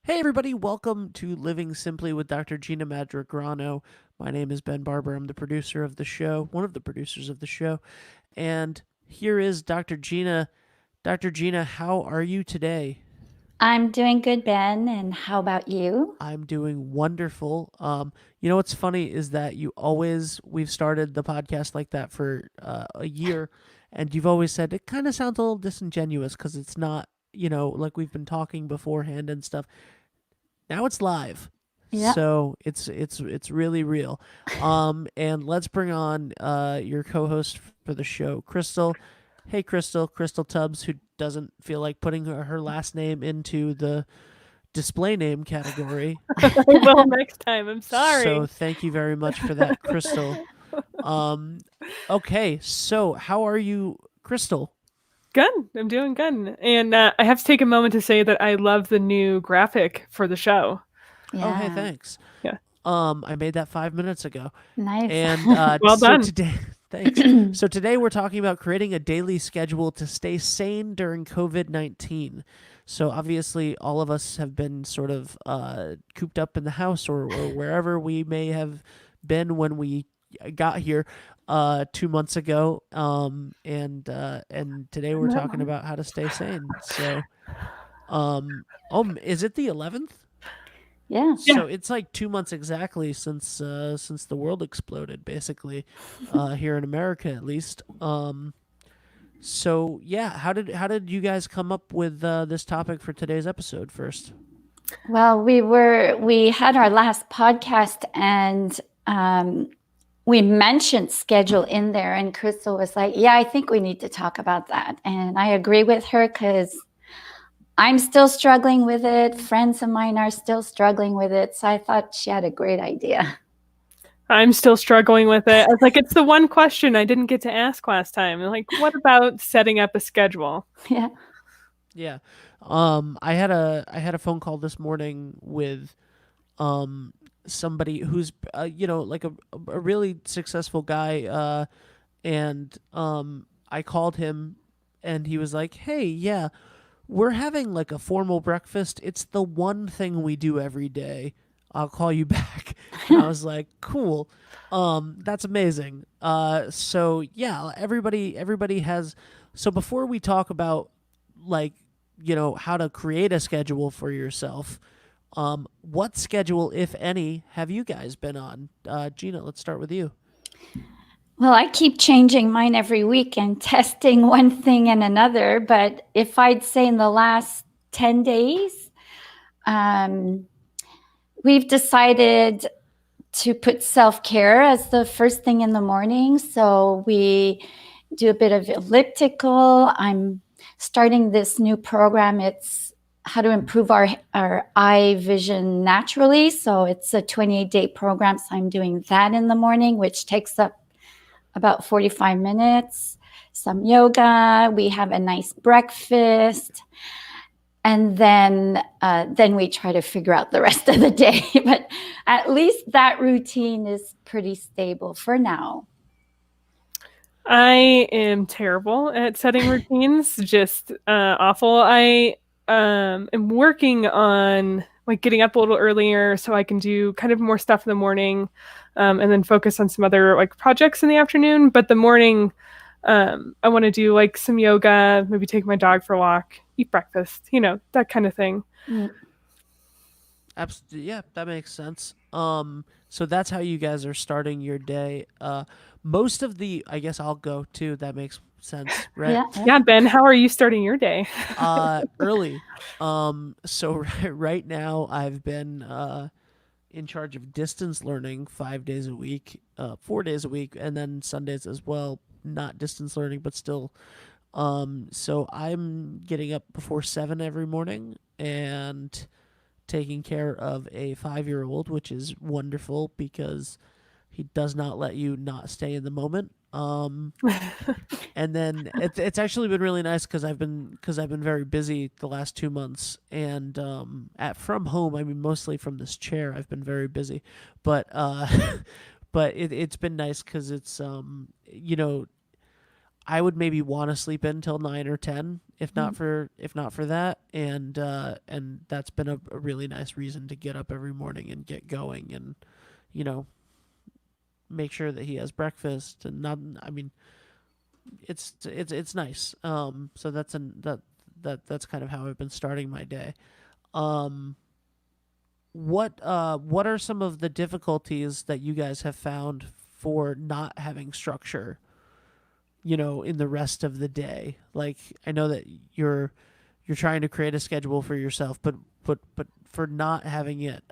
Hey, everybody, welcome to Living Simply with Dr. Gina Madragrano. My name is Ben Barber. I'm the producer of the show, one of the producers of the show. And here is Dr. Gina. Dr. Gina, how are you today? I'm doing good, Ben. And how about you? I'm doing wonderful. What's funny is that we've started the podcast like that for a year, and you've always said it kind of sounds a little disingenuous because it's not, like we've been talking beforehand and stuff. Now it's live. Yeah. So it's really real. And let's bring on your co-host for the show, Crystal. Hey Crystal Tubbs, who doesn't feel like putting her last name into the display name category. I will next time. I'm sorry. So thank you very much for that, Crystal. Um okay, so how are you, Crystal? Good. I'm doing good. And I have to take a moment to say that I love the new graphic for the show. Oh, hey, Yeah. thanks. Yeah. I made that 5 minutes ago. Nice. And Well so done. today, thanks. So today we're talking about creating a daily schedule to stay sane during COVID-19. So obviously, all of us have been sort of cooped up in the house or wherever we may have been when we got here 2 months ago. And today we're talking about how to stay sane. So, is it the 11th? Yeah. Yeah. So it's like 2 months exactly since the world exploded, basically, here in America at least. So yeah, how did you guys come up with this topic for today's episode first? Well, we had our last podcast and we mentioned schedule in there, and Crystal was like, "Yeah, I think we need to talk about that." And I agree with her because I'm still struggling with it. Friends of mine are still struggling with it. So I thought she had a great idea. I'm still struggling with it. I was like, it's the one question I didn't get to ask last time. Like, what about setting up a schedule? Yeah. Yeah, I had a phone call this morning with um somebody who's like a really successful guy, and I called him, and he was like, "Hey, yeah, we're having like a formal breakfast. It's the one thing we do every day. I'll call you back." And I was like, "Cool. That's amazing." So yeah, everybody has. So before we talk about like how to create a schedule for yourself, what schedule, if any, have you guys been on? Gina, let's start with you. Well, I keep changing mine every week and testing one thing and another. But if I'd say in the last 10 days, um, we've decided to put self-care as the first thing in the morning. So we do a bit of elliptical. I'm starting this new program. It's how to improve our eye vision naturally. So it's a 28-day program. So I'm doing that in the morning, which takes up about 45 minutes. Some yoga. We have a nice breakfast. And then we try to figure out the rest of the day. But at least that routine is pretty stable for now. I am terrible at setting routines, just awful. I am working on like getting up a little earlier so I can do kind of more stuff in the morning, and then focus on some other like projects in the afternoon. But the morning, I want to do like some yoga, maybe take my dog for a walk, eat breakfast, that kind of thing. Mm. Absolutely, yeah, that makes sense. So that's how you guys are starting your day. Most of the, I guess I'll go too. That makes sense, right? Yeah. Yeah, Ben, how are you starting your day? Early. So right now I've been in charge of distance learning 5 days a week, 4 days a week, and then Sundays as well. Not distance learning, but still. So I'm getting up before 7 every morning and taking care of a 5-year-old, which is wonderful because he does not let you not stay in the moment. And then it's actually been really nice because I've been very busy the last 2 months, and at from home. I mean, mostly from this chair. I've been very busy, but but it's been nice because it's I would maybe want to sleep in till 9 or 10, if not for that, and that's been a really nice reason to get up every morning and get going, and you know, make sure that he has breakfast, and not, I mean, it's nice. So that's kind of how I've been starting my day. Um, what are some of the difficulties that you guys have found for not having structure, in the rest of the day? Like, I know that you're trying to create a schedule for yourself, but for not having it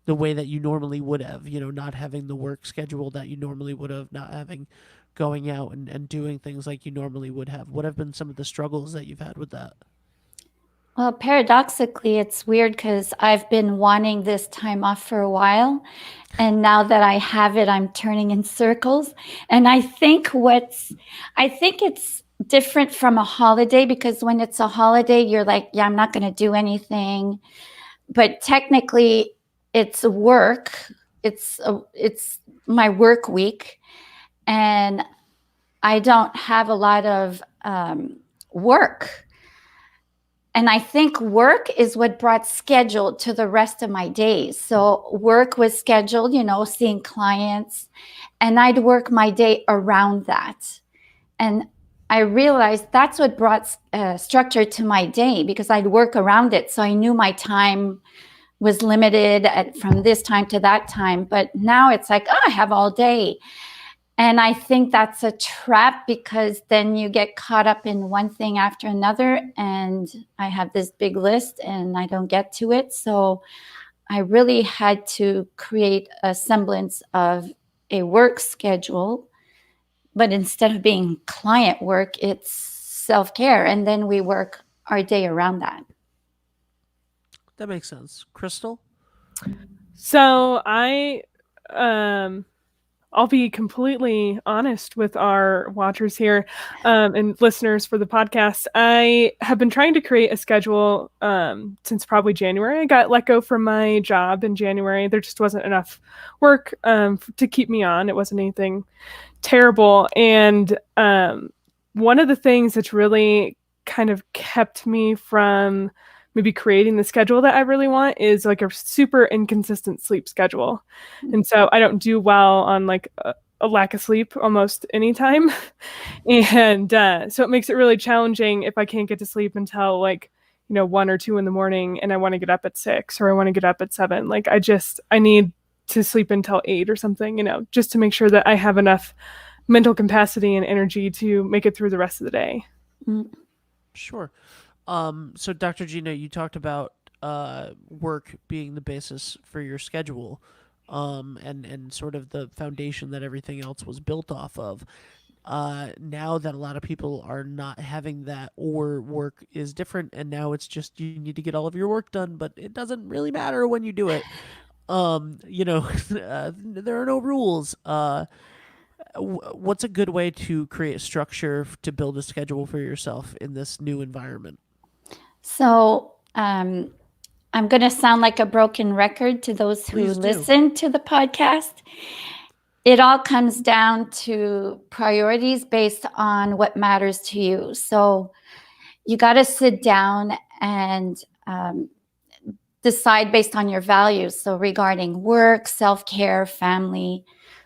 the way that you normally would have, not having the work schedule that you normally would have, not having going out and doing things like you normally would have. What have been some of the struggles that you've had with that? Well, paradoxically, it's weird because I've been wanting this time off for a while. And now that I have it, I'm turning in circles. And I think it's different from a holiday, because when it's a holiday, you're like, yeah, I'm not going to do anything. But technically, it's work. It's my work week. And I don't have a lot of work. And I think work is what brought schedule to the rest of my days. So work was scheduled, seeing clients, and I'd work my day around that. And I realized that's what brought structure to my day, because I'd work around it. So I knew my time was limited from this time to that time. But now it's like, I have all day. And I think that's a trap, because then you get caught up in one thing after another. And I have this big list and I don't get to it. So I really had to create a semblance of a work schedule. But instead of being client work, it's self-care. And then we work our day around that. That makes sense. Crystal? So I'll be completely honest with our watchers here and listeners for the podcast. I have been trying to create a schedule since probably January. I got let go from my job in January. There just wasn't enough work to keep me on. It wasn't anything terrible. And one of the things that's really kind of kept me from maybe creating the schedule that I really want is like a super inconsistent sleep schedule. And so I don't do well on like a lack of sleep almost anytime. And so it makes it really challenging if I can't get to sleep until 1 or 2 in the morning and I want to get up at 6 or I want to get up at 7. Like I need to sleep until 8 or something, just to make sure that I have enough mental capacity and energy to make it through the rest of the day. Sure. So Dr. Gina, you talked about work being the basis for your schedule, and sort of the foundation that everything else was built off of. Now that a lot of people are not having that, or work is different, and now it's just you need to get all of your work done, but it doesn't really matter when you do it. There are no rules. What's a good way to create structure to build a schedule for yourself in this new environment? So I'm going to sound like a broken record to those who listen to the podcast. It all comes down to priorities based on what matters to you. So you got to sit down and decide based on your values. So regarding work, self-care, family,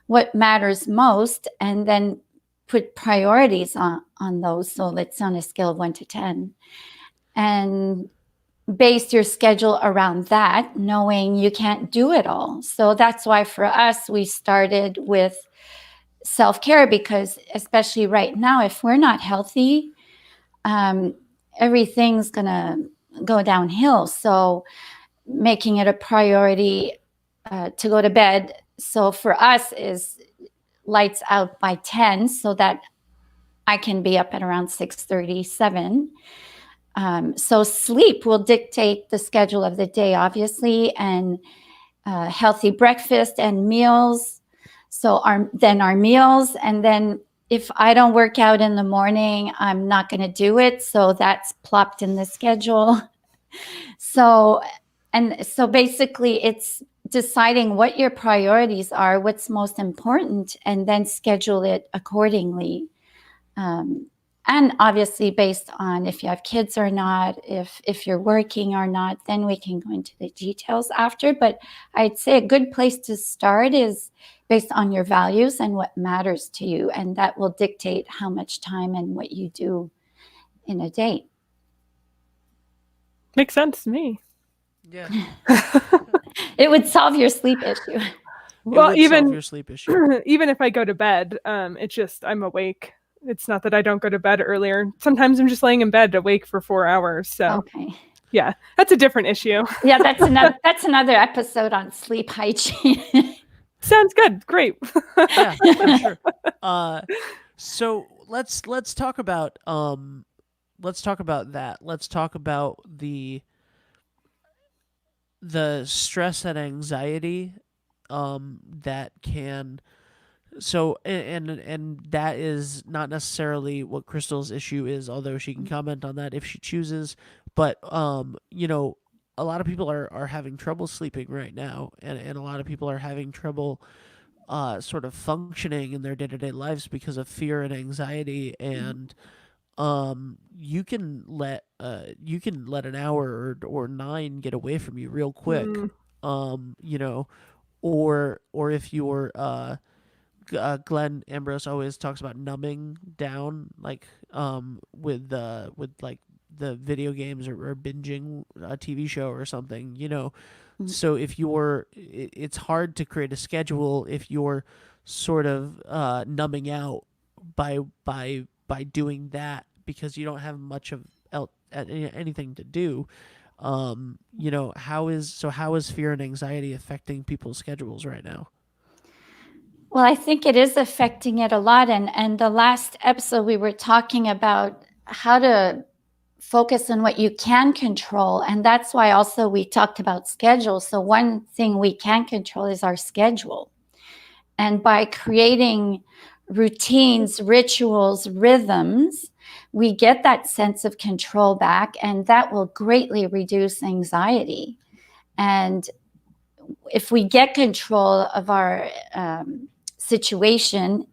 what matters most, and then put priorities on those. So it's on a scale of 1 to 10. And base your schedule around that, knowing you can't do it all. So that's why for us, we started with self-care, because especially right now, if we're not healthy, everything's going to go downhill. So making it a priority to go to bed. So for us is lights out by 10 so that I can be up at around 6:30, 7. So sleep will dictate the schedule of the day, obviously, and healthy breakfast and meals. So our meals, and then if I don't work out in the morning, I'm not going to do it. So that's plopped in the schedule. So basically it's deciding what your priorities are, what's most important, and then schedule it accordingly. And obviously based on if you have kids or not, if you're working or not, then we can go into the details after. But I'd say a good place to start is based on your values and what matters to you. And that will dictate how much time and what you do in a day. Makes sense to me. Yeah. It would solve your sleep issue. Well, It would solve your sleep issue. Even if I go to bed, it's just I'm awake. It's not that I don't go to bed earlier. Sometimes I'm just laying in bed awake for 4 hours. So Okay. yeah, that's a different issue. Yeah, that's another episode on sleep hygiene. Sounds good. Great. Yeah, for sure. So let's talk about that. Let's talk about the stress and anxiety that can, so and that is not necessarily what Crystal's issue is, although she can comment on that if she chooses. But a lot of people are having trouble sleeping right now, and a lot of people are having trouble sort of functioning in their day-to-day lives because of fear and anxiety. And you can let an hour or 9 get away from you real quick. Or if you're Glenn Ambrose always talks about numbing down, like with like the video games, or binging a TV show or something. So if it's hard to create a schedule if you're sort of numbing out by doing that, because you don't have much of anything to do. How is fear and anxiety affecting people's schedules right now? Well, I think it is affecting it a lot. And the last episode, we were talking about how to focus on what you can control. And that's why also we talked about schedule. So one thing we can control is our schedule. And by creating routines, rituals, rhythms, we get that sense of control back, and that will greatly reduce anxiety. And if we get control of our situation,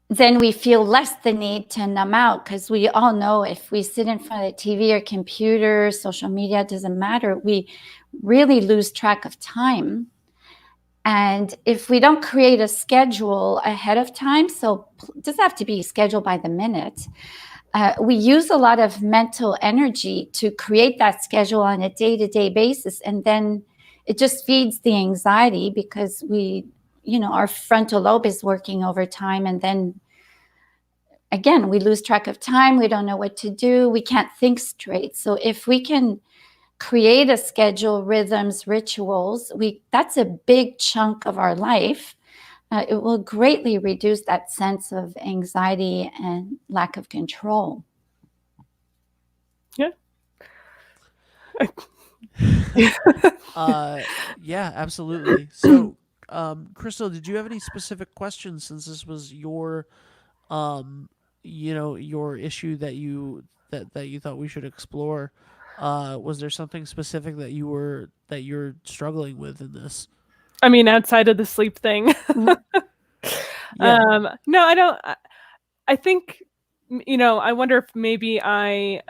then we feel less the need to numb out, because we all know if we sit in front of the TV or computer, social media, it doesn't matter, we really lose track of time. And if we don't create a schedule ahead of time, so it doesn't have to be scheduled by the minute, we use a lot of mental energy to create that schedule on a day-to-day basis. And then it just feeds the anxiety, because our frontal lobe is working overtime. And then again, we lose track of time. We don't know what to do. We can't think straight. So if we can create a schedule, rhythms, rituals, that's a big chunk of our life. It will greatly reduce that sense of anxiety and lack of control. Yeah. Yeah, absolutely. So, Crystal, did you have any specific questions, since this was your your issue that you thought we should explore? Was there something specific that you're struggling with in this? I mean, outside of the sleep thing. Yeah. No, I don't. I think, I wonder if maybe I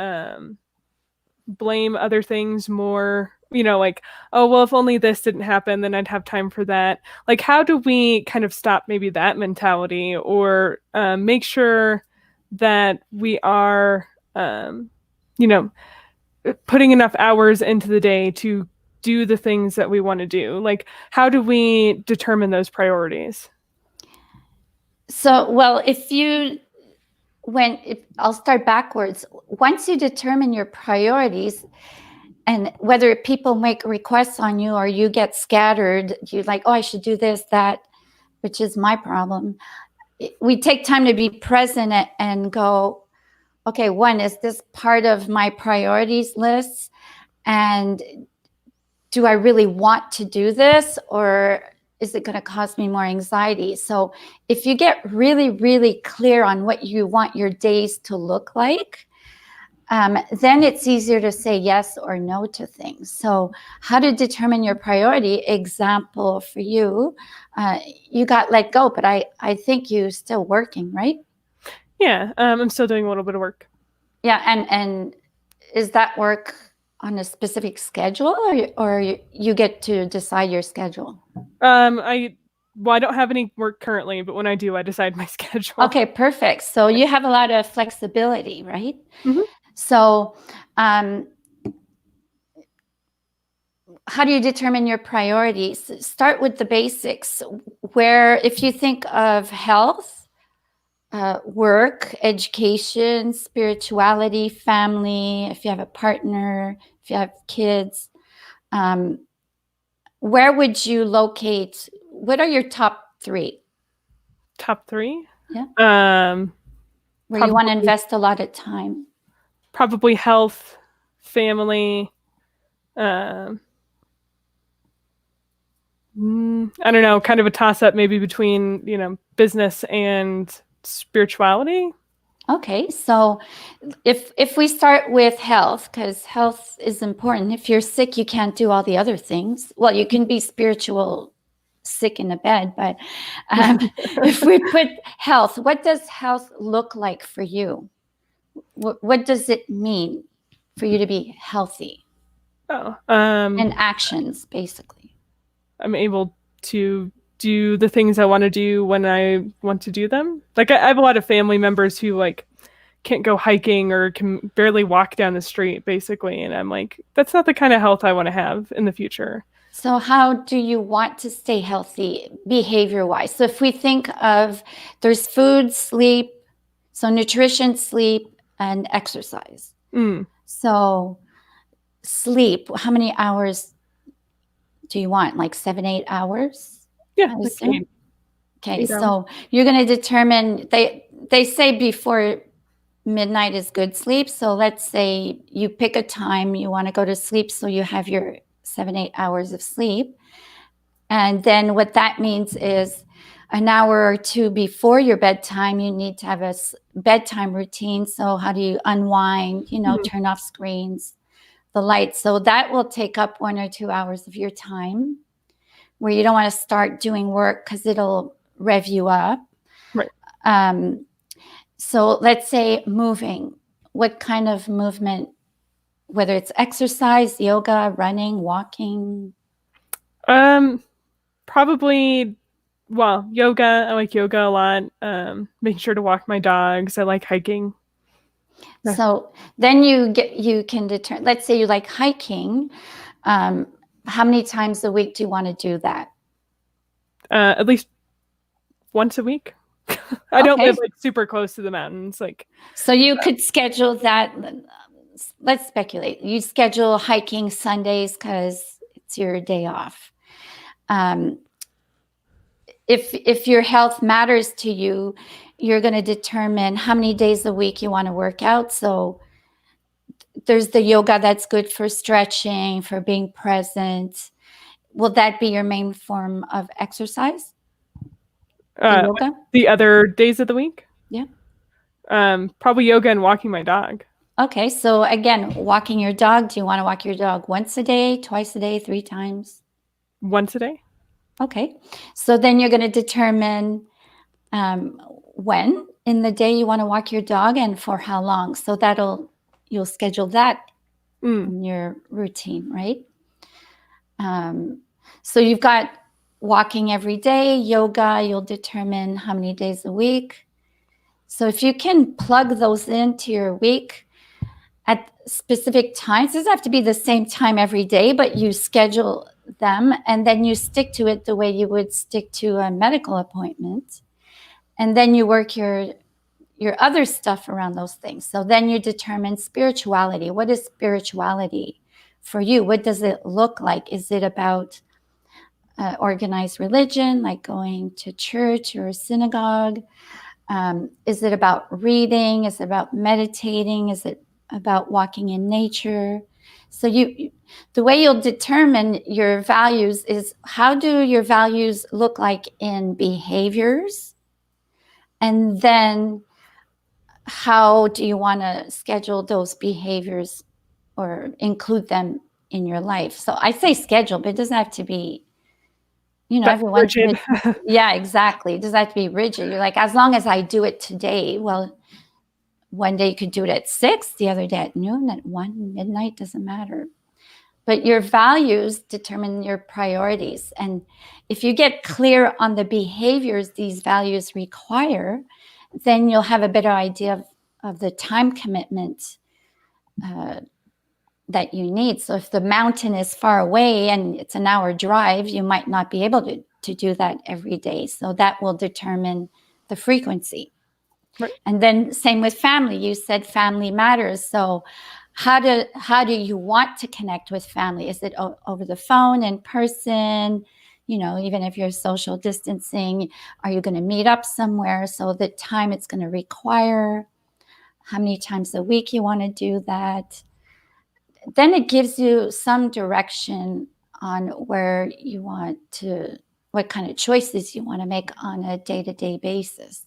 blame other things more, like, oh, well, if only this didn't happen, then I'd have time for that. Like, how do we kind of stop maybe that mentality, or make sure that we are, putting enough hours into the day to do the things that we want to do? Like, how do we determine those priorities? So, well, I'll start backwards. Once you determine your priorities, and whether people make requests on you or you get scattered, you're like, oh, I should do this, that, which is my problem. We take time to be present and go, okay, one, is this part of my priorities list? And do I really want to do this, or is it going to cause me more anxiety? So if you get really, really clear on what you want your days to look like, then it's easier to say yes or no to things. So how to determine your priority? Example for you, you got let go, but I think you're still working, right? Yeah, I'm still doing a little bit of work. Yeah, and is that work on a specific schedule, or you get to decide your schedule? I don't have any work currently, but when I do, I decide my schedule. Okay, perfect. So you have a lot of flexibility, right? Mhm. So, how do you determine your priorities? Start with the basics. Where, if you think of health, work, education, spirituality, family, if you have a partner, if you have kids, where would you locate? What are your top three? Top 3? Yeah. Where you want to Probably invest a lot of time? probably health, family, um, I don't know, kind of a toss-up maybe between, business and spirituality. Okay, so if we start with health, because health is important. If you're sick, you can't do all the other things. Well, you can be spiritual sick in a bed, but if we put health, what does health look like for you? What does it mean for you to be healthy? Oh, And actions, basically. I'm able to do the things I want to do when I want to do them. Like I have a lot of family members who like can't go hiking or can barely walk down the street basically, and I'm like, that's not the kind of health I want to have in the future. So how do you want to stay healthy behavior-wise? So if we think of, there's food, sleep, so nutrition, sleep, and exercise. So sleep, how many hours do you want? Like 7, 8 hours? Yeah, I like assume. 8, Okay, 8 hours. so you're going to determine, they say before midnight is good sleep. So let's say you pick a time you want to go to sleep, so you have your 7, 8 hours of sleep. And then what that means is an hour or two before your bedtime, you need to have a bedtime routine. So how do you unwind, turn off screens, the lights. So that will take up 1 or 2 hours of your time, where you don't want to start doing work because it'll rev you up. Right. So let's say moving. What kind of movement, whether it's exercise, yoga, running, walking? Probably, well, yoga. I like yoga a lot. Making sure to walk my dogs. I like hiking. So then you can determine, let's say you like hiking. How many times a week do you want to do that? At least once a week. I don't live like super close to the mountains. Like, so you could schedule that. Let's speculate. You schedule hiking Sundays because it's your day off. If your health matters to you, you're going to determine how many days a week you want to work out. So there's the yoga that's good for stretching, for being present. Will that be your main form of exercise? Yoga? The other days of the week? Yeah. Probably yoga and walking my dog. Okay, so again, walking your dog. Do you want to walk your dog once a day, twice a day, 3 times? Once a day. Okay, so then you're going to determine when in the day you want to walk your dog and for how long. So you'll schedule that in your routine, right? So you've got walking every day, yoga, you'll determine how many days a week. So if you can plug those into your week at specific times, it doesn't have to be the same time every day, but you schedule them and then you stick to it the way you would stick to a medical appointment. And then you work your other stuff around those things. So then you determine spirituality. What is spirituality for you? What does it look like? Is it about organized religion, like going to church or a synagogue? Is it about reading? Is it about meditating? Is it about walking in nature? So the way you'll determine your values is, how do your values look like in behaviors? And then how do you want to schedule those behaviors or include them in your life? So I say schedule, but it doesn't have to be, everyone's rigid. Yeah, exactly. It doesn't have to be rigid. You're like, as long as I do it today, well, one day you could do it at 6, the other day at noon, at 1, midnight, doesn't matter. But your values determine your priorities. And if you get clear on the behaviors these values require, then you'll have a better idea of the time commitment that you need. So if the mountain is far away and it's an hour drive, you might not be able to do that every day. So that will determine the frequency. Right. And then same with family. You said family matters. So how do you want to connect with family? Is it over the phone, in person? You know, even if you're social distancing, are you going to meet up somewhere? So the time it's going to require, how many times a week you want to do that. Then it gives you some direction on where you want to, what kind of choices you want to make on a day-to-day basis.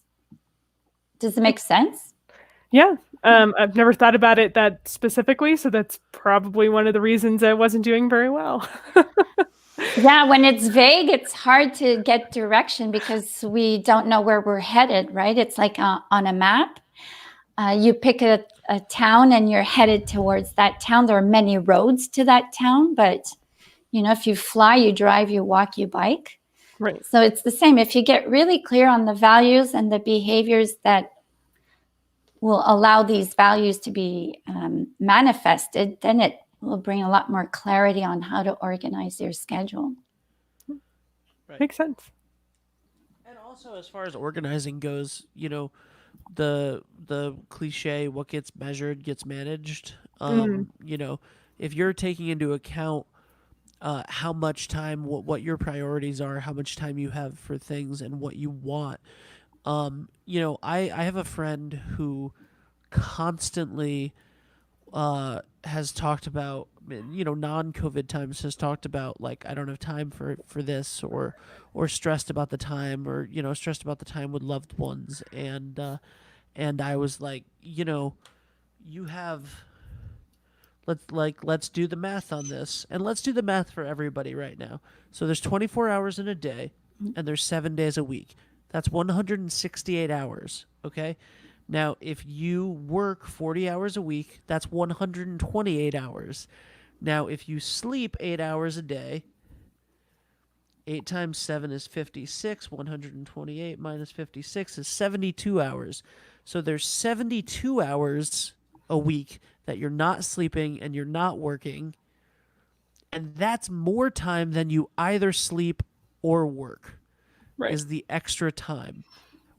Does it make sense? Yeah. I've never thought about it that specifically, so that's probably one of the reasons I wasn't doing very well. Yeah, when it's vague, it's hard to get direction because we don't know where we're headed, right? It's like on a map. You pick a town and you're headed towards that town. There are many roads to that town, but you know, if you fly, you drive, you walk, you bike. Right. So it's the same. If you get really clear on the values and the behaviors that will allow these values to be manifested, then it will bring a lot more clarity on how to organize your schedule. Right. Makes sense. And also, as far as organizing goes, you know, the cliche, what gets measured gets managed. You know, if you're taking into account how much time, what your priorities are, how much time you have for things, and what you want. You know, I have a friend who constantly has talked about, you know, non-COVID times, has talked about like, I don't have time for this, or stressed about the time, or you know, stressed about the time with loved ones. And I was like, you know, you have, let's do the math on this, and let's do the math for everybody right now. So there's 24 hours in a day, and there's 7 days a week. That's 168 hours. Okay. Now, if you work 40 hours a week, that's 128 hours. Now, if you sleep 8 hours a day, 8 times 7 is 56. 128 minus 56 is 72 hours. So there's 72 hours a week that you're not sleeping and you're not working. And that's more time than you either sleep or work. Right. Is the extra time.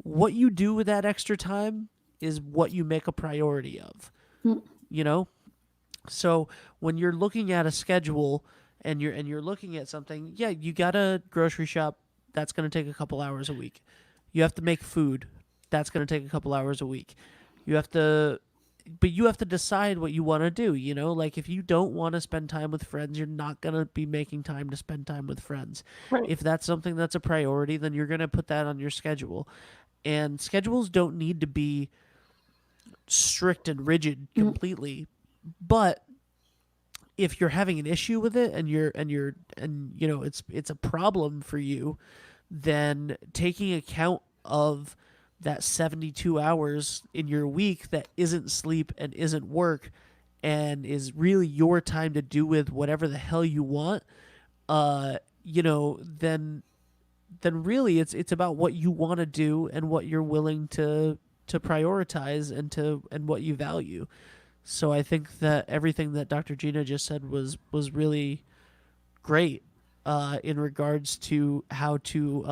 What you do with that extra time is what you make a priority of. You know? So when you're looking at a schedule and you're looking at something, yeah, you got to grocery shop, that's going to take a couple hours a week. You have to make food, that's going to take a couple hours a week. You have to decide what you want to do, you know? Like if you don't want to spend time with friends, you're not going to be making time to spend time with friends. Right. If that's something that's a priority, then you're going to put that on your schedule. And schedules don't need to be strict and rigid completely, but if you're having an issue with it and you know it's a problem for you, then taking account of that 72 hours in your week that isn't sleep and isn't work and is really your time to do with whatever the hell you want, you know, then really it's about what you want to do and what you're willing to prioritize and what you value. So I think that everything that Dr. Gina just said was really great in regards to how to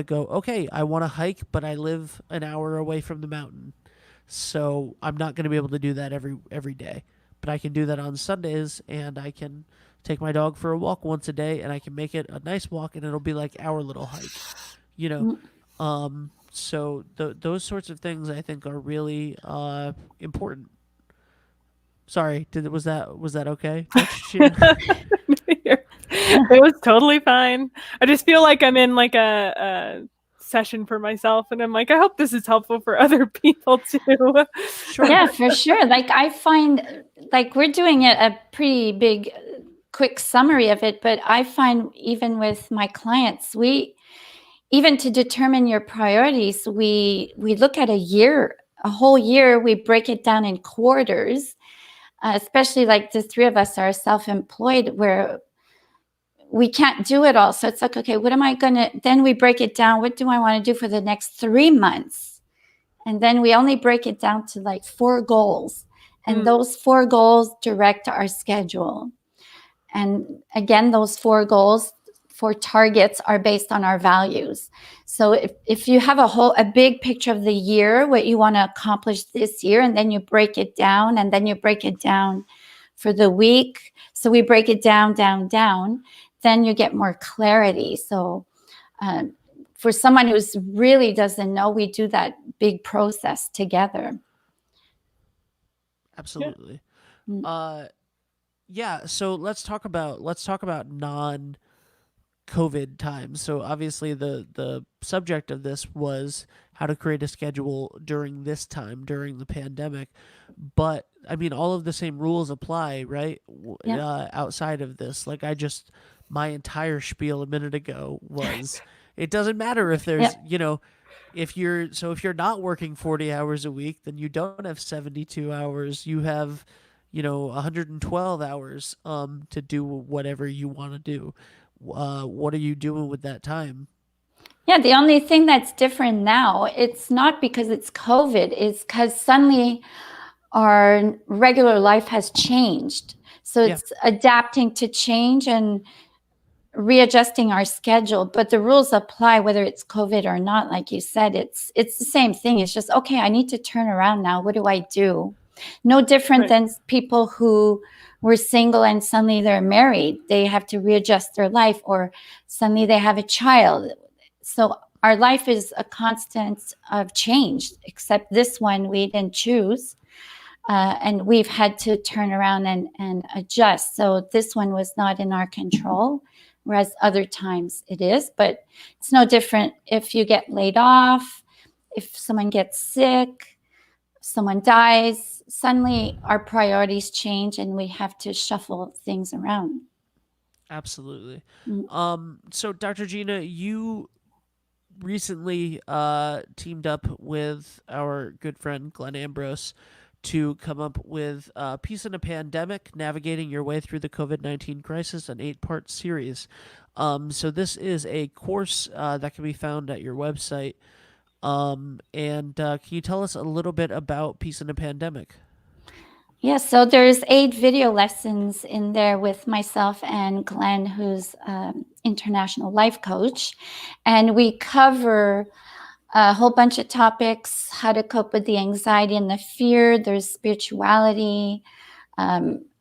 go, okay, I want to hike, but I live an hour away from the mountain. So I'm not going to be able to do that every day. But I can do that on Sundays, and I can take my dog for a walk once a day, and I can make it a nice walk, and it'll be like our little hike, you know. So those sorts of things I think are really important. Sorry, was that okay? It was totally fine. I just feel like I'm in like a session for myself, and I'm like, I hope this is helpful for other people too. Sure. Yeah, for sure. Like I find, like we're doing a pretty big, quick summary of it, but I find even with my clients, even to determine your priorities, we look at a year a whole year, we break it down in quarters, especially like the three of us are self-employed where we can't do it all. So it's like, okay, what am I going to, then we break it down. What do I want to do for the next 3 months? And then we only break it down to like 4 goals. And those 4 goals direct our schedule. And again, those 4 goals, 4 targets are based on our values. So if you have a big picture of the year, what you want to accomplish this year, and then you break it down, and then you break it down for the week. So we break it down, down, then you get more clarity. So for someone who really doesn't know, we do that big process together. Absolutely. Yeah. So let's talk about non-COVID times. So obviously the subject of this was how to create a schedule during this time during the pandemic, but I mean all of the same rules apply, right? Outside of this, like my entire spiel a minute ago was it doesn't matter if there's if you're not working 40 hours a week, then you don't have 72 hours. You have 112 hours to do whatever you want to do. What are you doing with that time? Yeah, the only thing that's different now, it's not because it's COVID, it's because suddenly our regular life has changed. So it's adapting to change and readjusting our schedule, but the rules apply whether it's COVID or not. Like you said, it's the same thing. It's just, okay, I need to turn around now. What do I do? No different than people who were single and suddenly they're married. They have to readjust their life, or suddenly they have a child. So our life is a constant of change, except this one we didn't choose. And we've had to turn around and adjust. So this one was not in our control, whereas other times it is. But it's no different if you get laid off, if someone gets sick, someone dies. Suddenly our priorities change and we have to shuffle things around. Absolutely. So Dr. Gina, you recently teamed up with our good friend Glenn Ambrose to come up with Peace in a Pandemic, Navigating Your Way Through the COVID-19 Crisis, an 8-part series. So this is a course that can be found at your website. And can you tell us a little bit about Peace in a Pandemic? Yeah, so there's 8 video lessons in there with myself and Glenn, who's international life coach. And we cover a whole bunch of topics: how to cope with the anxiety and the fear. There's spirituality,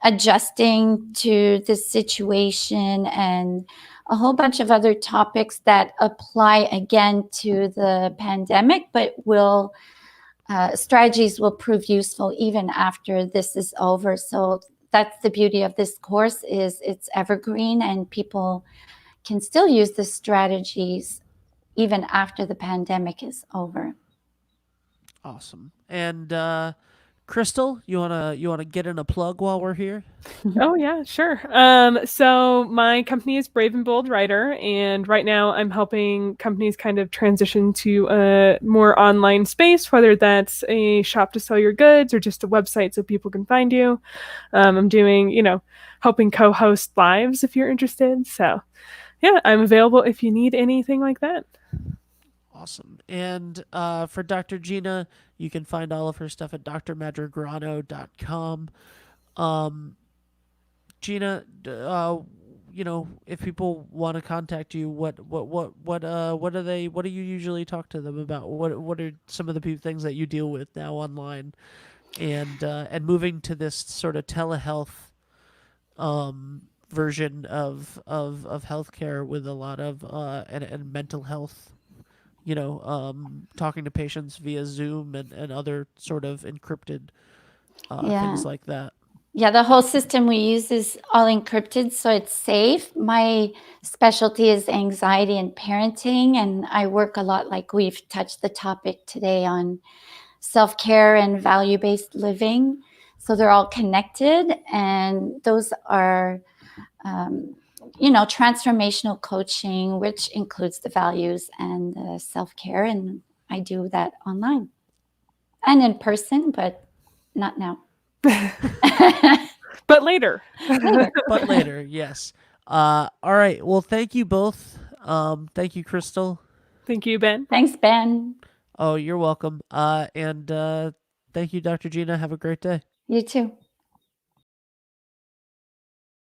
adjusting to the situation, and a whole bunch of other topics that apply again to the pandemic, but strategies will prove useful even after this is over. So that's the beauty of this course, is it's evergreen and people can still use the strategies even after the pandemic is over. Awesome. And Crystal, you wanna get in a plug while we're here? Oh yeah, sure. So my company is Brave and Bold Writer, and right now I'm helping companies kind of transition to a more online space, whether that's a shop to sell your goods or just a website so people can find you. I'm doing, helping co-host lives if you're interested. So yeah, I'm available if you need anything like that. Awesome. And for Dr. Gina, you can find all of her stuff at drmadragrano.com. Gina, if people want to contact you, what do you usually talk to them about? What are some of the things that you deal with now online, and moving to this sort of telehealth version of healthcare with a lot of and mental health, talking to patients via Zoom and other sort of encrypted things like that. Yeah, the whole system we use is all encrypted, so it's safe. My specialty is anxiety and parenting, and I work a lot, like we've touched the topic today, on self-care and value-based living. So they're all connected, and those are transformational coaching, which includes the values and the self-care, and I do that online. And in person, but not now. But later. Later. But later, yes. All right. Well, thank you both. Thank you, Crystal. Thank you, Ben. Thanks, Ben. Oh, you're welcome. And thank you, Dr. Gina. Have a great day. You too.